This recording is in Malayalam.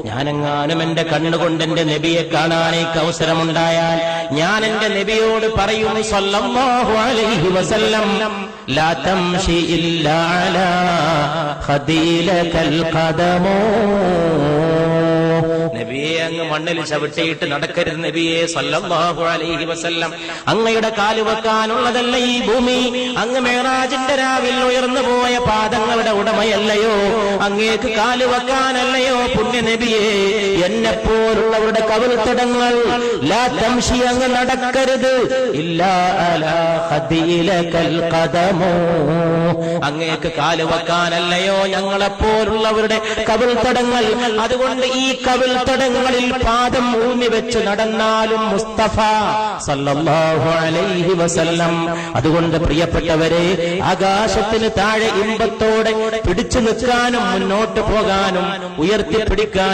ഞാനെങ്ങാനും എന്റെ കണ്ണുകൊണ്ട് എന്റെ നബിയെ കാണാൻ എനിക്ക് അവസരമുണ്ടായാൽ ഞാൻ എന്റെ നബിയോട് പറയും സല്ലല്ലാഹു അലൈഹി വസല്ലം ലാ തംശി ഇല്ലാ അലാ ഖദീലകൽ ഖദമോ. നബിയെ അങ്ങ് മണ്ണിൽ ചവിട്ടിയിട്ട് നടക്കരുത് നബിയെ സല്ലല്ലാഹു അലൈഹി വസല്ലം. അങ്ങയുടെ കാല് വെക്കാനുള്ളതല്ല ഈ ഭൂമി. അങ്ങ് മേറാജിന്റെ രാവിൽ ഉയർന്നു പോയ പാദങ്ങളുടെ ഉടമയല്ലയോ? അങ്ങേക്ക് കാല് വെക്കാനല്ലയോ പുണ്യ നബിയെ? എന്നെപ്പോലുള്ളവരുടെ കവിൾത്തടങ്ങൾ ലാ തംശി അങ്ങ് നടക്കരുത് ഇല്ലാ അലാ ഖദീലകൽ ഖദമോ. അങ്ങേക്ക് കാല് വെക്കാനല്ലയോ ഞങ്ങളെപ്പോലുള്ളവരുടെ കവിൾത്തടങ്ങൾ? അതുകൊണ്ട് ഈ കവിൾത്തടങ്ങളിൽ പാദം ഊന്നി വെച്ച് നടന്നാലും മുസ്തഫ സല്ലല്ലാഹു അലൈഹി വസല്ലം. അതുകൊണ്ട് പ്രിയപ്പെട്ടവരെ, ആകാശത്തിന് താഴെ ഇമ്പത്തോടെ പിടിച്ചു നിൽക്കാനും മുന്നോട്ട് പോകാനും ഉയർത്തിപ്പിടിക്കാൻ